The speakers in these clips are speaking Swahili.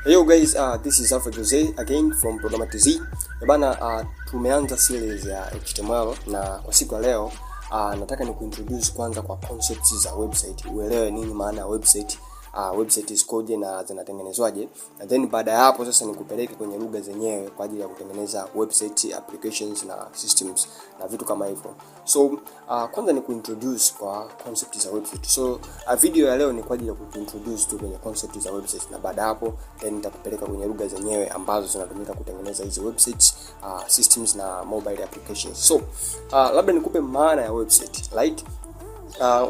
Hello guys, this is Alpha Jose again from Programmertz. Bana, tumeanza series ya HTML na kwa siku ya leo nataka nikuintroduce kwanza kwa concepts za website. Uelewe nini maana ya website, website zikoje na zinatengenezwaje. And then baada ya hapo sasa nikupeleke kwenye lugha zenyewe kwa ajili ya kutengeneza website applications na systems na vitu kama hivyo. So kwanza ni kuintroduce kwa concept za website. So video ya leo ni kwa ajili ya kuintroduce tu kwenye concept za website, na baada hapo then nitakupeleka kwenye lugha zenyewe ambazo zinatumika kutengeneza hizo websites, systems na mobile applications. So labda nikupe maana ya website, right?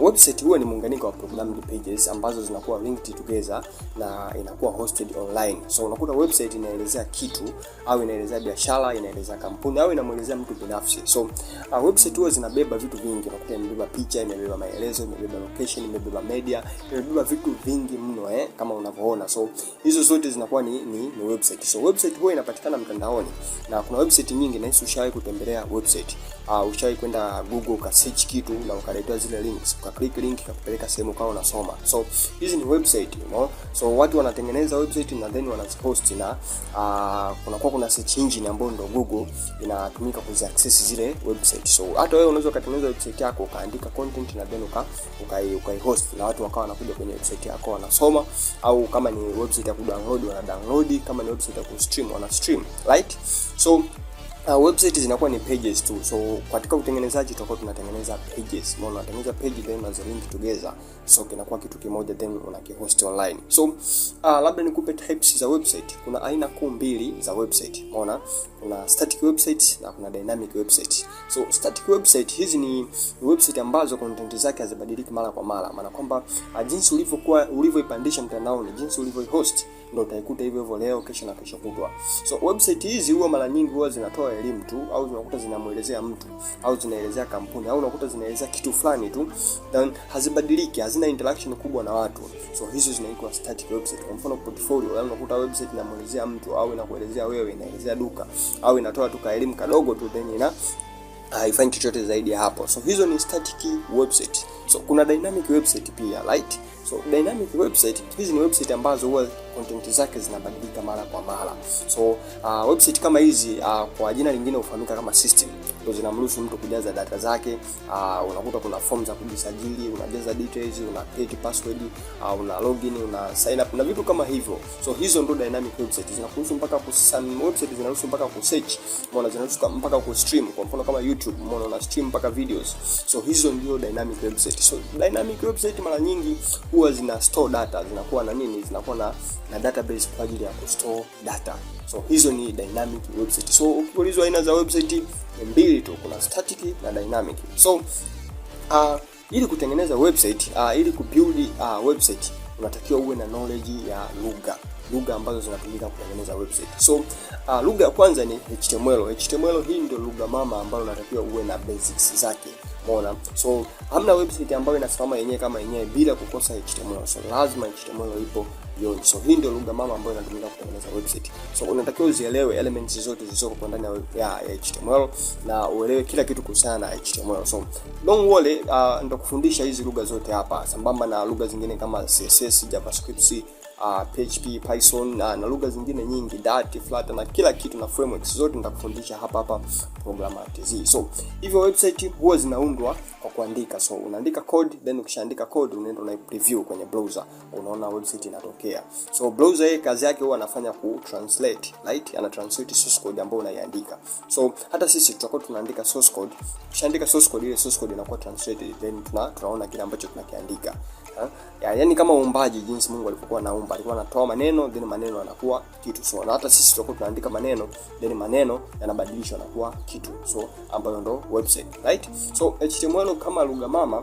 Website huwa ni muunganiko wa programmed pages ambazo zinakuwa linked together na inakuwa hosted online. So unakuta website inaelezea kitu au inaelezea biashara, inaelezea kampuni au inamuelezea mtu binafsi. So website huwa zinabeba vitu vingi. Unakuta imebeba picha, imebeba maelezo, imebeba location, imebeba media, imebeba vitu vingi mno kama unavyoona. So hizo zote zinakuwa ni website. So website huwa inapatikana mtandaoni na kuna website nyingi, na ushawahi kutembelea website. Ushawahi kwenda Google ka search kitu na ukaletea zile links, ukaklik link ikakupeleka sehemu kwa unasoma. So hizi ni website, you know. So watu wanatengeneza website na then wanazipost, na kuna search engine ambayo ndio Google inatumika kuziaccess zile website. So hata wewe unaweza kutengeneza website yako ukaandika content na then ukaihost, na watu wakawa wanakuja kwenye website yako wanasoma, au kama ni website ya kudownload wana download, kama ni website ya kustream wana stream, right? So website zinakuwa ni pages tu. So katika utengenezaji tutakuwa tunatengeneza pages. Unatengeneza page then unazi link together, so kinakuwa kitu kimoja then unakihost online. So labda nikupe types za website. Kuna aina kuu mbili za website. Unaona, kuna static website na kuna dynamic website. So static website hizi ni website ambazo content zake hazibadiliki mara kwa mara. Maana kwamba jinsi ulivyoipandisha mtandaoni, jinsi ulivyohost ndio utaikuta hivyo hivyo leo, kesho na kesho kutwa. So website hizi huwa mara nyingi huwa zinatoa elimu tu, au unakuta zinamuelezea mtu, au zinaelezea kampuni, au unakuta zinaelezea kitu fulani tu, then hazibadiliki, hazina interaction kubwa na watu. So hizo zinaitwa static website. Kwa mfano portfolio, yani unakuta website inamuelezea mtu au inakuelezea wewe, inaelezea duka, au inatoa tu elimu kadogo tu then haifanyi chochote zaidi ya hapo. So hizo ni static website. So kuna dynamic website pia, right? So dynamic website hizi ni website ambazo huwa content zake zinabadilika mara kwa mara. So website kama hizi kwa jina lingine hufahamika kama system, ndio zinamruhusu mtu kujaza data zake. Unakuta kuna form za kujisajili, unajaza details, una create password, una login, una sign up na vitu kama hivyo. So hizo ndio dynamic website. Zinakuruhusu mpaka website zinaruhusu mpaka kusearch, zinaruhusu mpaka kustream. Kwa mfano kama YouTube, una stream mpaka videos. So hizo ndio dynamic website. So dynamic website mara nyingi huwa zina store data, zinakuwa na nini, zinakuwa na database kwa ajili ya kustore data. So hizo ni dynamic website. So ukiulizwa aina za website ni mbili tu, kuna static na dynamic. So ili kutengeneza website, ili kubuild website, unatakiwa uwe na knowledge ya lugha ambazo zinatumika kutengeneza website. So lugha ya kwanza ni HTML. HTML hii ndio lugha mama ambayo unatakiwa uwe na basics zake. Umeona? So hamna website ambayo inasimama yenyewe kama yenyewe bila kukosa HTML. So lazima HTML ipo hiyo. So hii ndio lugha mama ambayo inatumika kutengeneza website. So unatakiwa uzielewe elements zote zilizoko ndani ya HTML na uelewe kila kitu kuhusiana na HTML. So don't worry, nitakufundisha hizi lugha zote hapa sambamba na lugha zingine kama CSS, JavaScript, PHP, Python na lugha zingine nyingi, Dart, Flutter na kila kitu na frameworks zote nitakufundisha hapa Programmertz. So hivyo website huwa zinaundwa kwa kuandika. So unaandika code, then ukishaandika code unaenda na preview kwenye browser, unaona website inatokea. So browser hii kazi yake huwa anafanya ku translate, right? Ana translate source code ambayo unaiandika. So hata sisi tutakuwa tunaandika source code. Ukishaandika source code, ile source code inakuwa translated, then tunaona kile ambacho tunakiandika. Yaani kama uumbaji, jinsi Mungu alipokuwa anaumba, alikuwa anatoa maneno then maneno yanakuwa kitu. So na hata sisi tutakuwa tunaandika maneno then maneno yanabadilishwa na kuwa kitu. So ambayo ndo website, right? So HTML kama lugha mama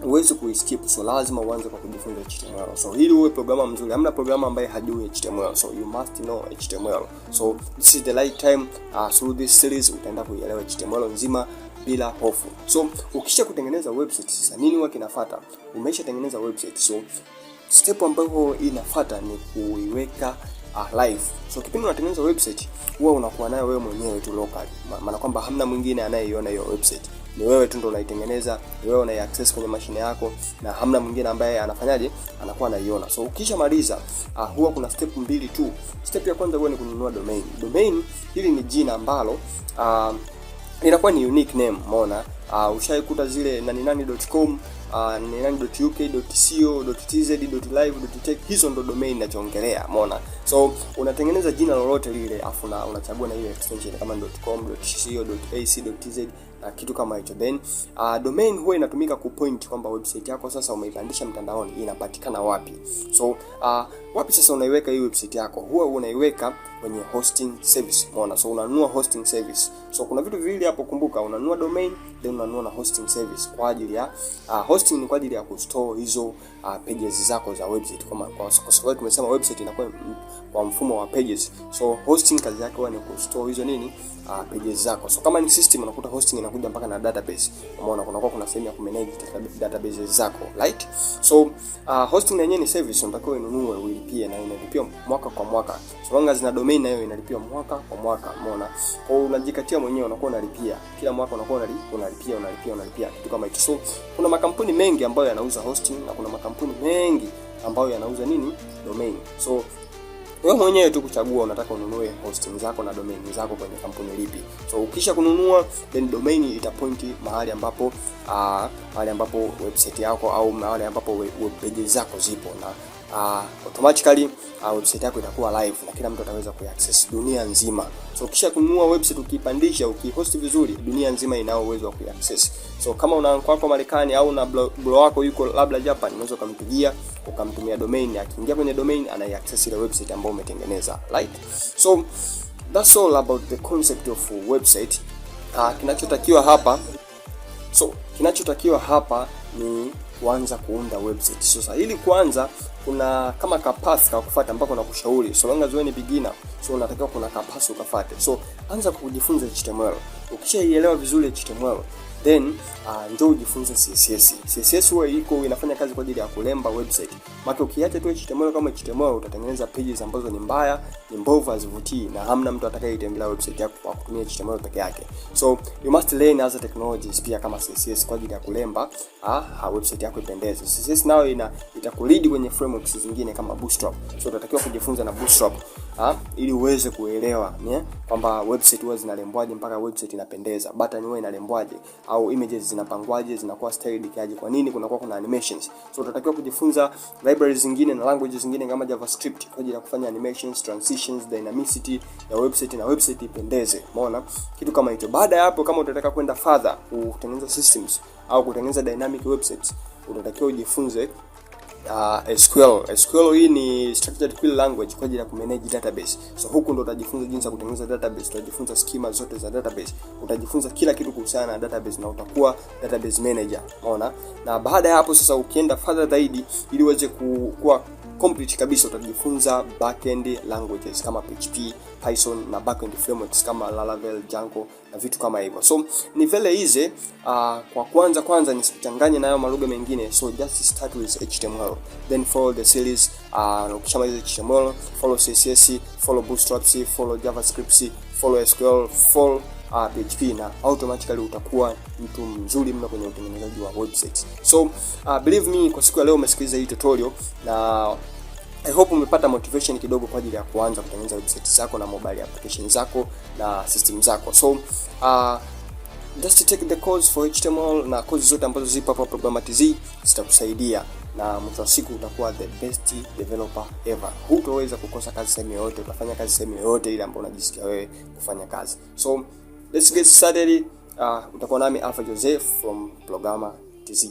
huwezi kuiskip, so lazima uanze kwa kujifunza HTML. So ili uwe programmer mzuri, hamna programmer ambaye hajui HTML. So you must know HTML. So this is the right time, through this series utaenda kuielewa HTML nzima bila hofu. So ukisha kutengeneza website, sasa nini huwa kinafuata? Umesha tengeneza website, so step ambayo inafuata ni kuiweka live. So kipindi unatengeneza website huwa unakuwa nayo wewe mwenyewe tu local, maana kwamba hamna mwingine anayeiona hiyo website. ni wewe tu ndio unaitengeneza, ni wewe unai-access kwenye mashine yako, na hamna mwingine ambaye anafanyaje, anakuwa anaiona. So ukishamaliza huwa kuna step mbili tu. Step ya kwanza huwa ni kununua domain. Domain hili ni jina ambalo inakuwa ni unique name, umeona. Ushaikuta zile nani.com, nani.uk.co.tz, .live, .tech, hizo ndo domain ninachoongelea, umeona. So unatengeneza jina lolote lile, afu unachagua na hiyo extension kama .com, .co, .ac, .tz na kitu kama hicho. Then domain huwa inatumika kupoint kwamba website yako sasa umeipandisha mtandaoni inapatikana wapi. So wapi sasa unaiweka hii website yako? Huwa unaiweka kwenye hosting service, umeona. So unanunua hosting service. So kuna vitu viwili hapo, kumbuka, unanunua domain then unanunua na hosting service kwa ajili ya hosting ni kwa ajili ya kustore hizo pages zako za website. Kwa sababu tumesema website inakuwa kwa mfumo wa pages. So hosting kazi yake ni kustore hizo nini pages zako. So kama ni system, unakuta hosting inakuja mpaka na database. Umeona, kuna sehemu ya kumanage database zako, right? So hosting yenyewe ni service, unatakiwa ununue, ulipie, na inalipia mwaka kwa mwaka. So long as na domain nayo inalipia mwaka kwa mwaka, umeona. Kwa hiyo unajikatia mwenyewe, unakuwa unalipia kila mwaka, unakuwa unalipia kitu kama hicho. So kuna makampuni mengi ambayo yanauza hosting na kuna makampuni mengi ambayo yanauza nini, domain. So wewe mwenyewe tu kuchagua unataka ununue hosting zako na domain zako kwenye kampuni lipi. So ukisha kununua, then domain itapointi mahali ambapo website yako au mahali ambapo web pages zako zipo, na automatically website yako itakuwa live na kila mtu ataweza kuaccess dunia nzima. So ukisha kununua website, ukipandisha, ukihost vizuri, dunia nzima inao uwezo wa kuaccess. So kama una kwako Marekani au na blog wako yuko labda Japan, unaweza kumpigia ukamtumia domain, akiingia kwenye domain ana-access ile website ambayo umetengeneza, right? So that's all about the concept of website. Kinachotakiwa hapa ni kuanza kuunda website. Sasa ili kuanza, kuna kama path ka kufuata ambako nakushauri. So long as wewe ni beginner, so unatakiwa kuna path ukafuate. So anza kujifunza HTML. Ukishaielewa vizuri HTML, then ndio ujifunze CSS. CSS huwa inafanya kazi kwa ajili ya kulemba website. Maana ukiacha tu HTML kama HTML, utatengeneza pages ambazo ni mbaya, ni mbovu, hazivutii, na hamna mtu atakayeitembelea website yako kwa kutumia HTML peke yake. So you must learn other technologies pia kama CSS kwa ajili ya kulemba website yako ipendeze. CSS nayo itakulead kwenye frameworks zingine kama Bootstrap. So utatakiwa kujifunza na Bootstrap ili uweze kuelewa kwamba website huwa zinalembwaje mpaka website inapendeza, button huwa inalembwaje, au images zinapangwaje, zinakuwa styled kiaje, kwa nini kuna animations. So utatakiwa kujifunza libraries zingine na languages zingine kama JavaScript kwa ajili ya kufanya animations, transitions, dynamicity ya website na website ipendeze, umeona, kitu kama hicho. Baada ya hapo, kama utataka kwenda further kutengeneza systems au kutengeneza dynamic websites, utatakiwa ujifunze SQL. Hii ni structured query language kwa ajili ya kumanage database. So huku ndo utajifunza jinsi ya kutengeneza database, utajifunza schema zote za database, utajifunza kila kitu kuhusiana na database na utakuwa database manager, umeona. Na baada ya hapo sasa, ukienda further zaidi, ili uweze kuwa complete kabisa, utajifunza backend languages kama PHP, Python na backend frameworks kama Laravel, Django na vitu kama hivyo. So ni very easy. Kwa kwanza nisichanganye nayo malugha mengine. So just start with HTML, then follow the series. Ukishamaliza HTML, follow CSS, follow Bootstrap, follow JavaScript, follow SQL, follow PHP, na automatically utakuwa mtu mzuri mno kwenye utengenezaji wa website. So believe me, kwa siku ya leo umesikiliza hii tutorial na I hope umepata motivation kidogo kwa ajili ya kuanza kutengeneza website zako na mobile application zako na system zako. So just take the course for HTML na courses zote ambazo zipo hapa Programmertz zitakusaidia, na mwisho wa siku utakuwa the best developer ever. Hutaweza kukosa kazi sehemu yoyote, utafanya kazi sehemu yoyote ile ambayo unajisikia wewe kufanya kazi. So let's get started. Utakuwa nami Alpha Joseph from Programmertz.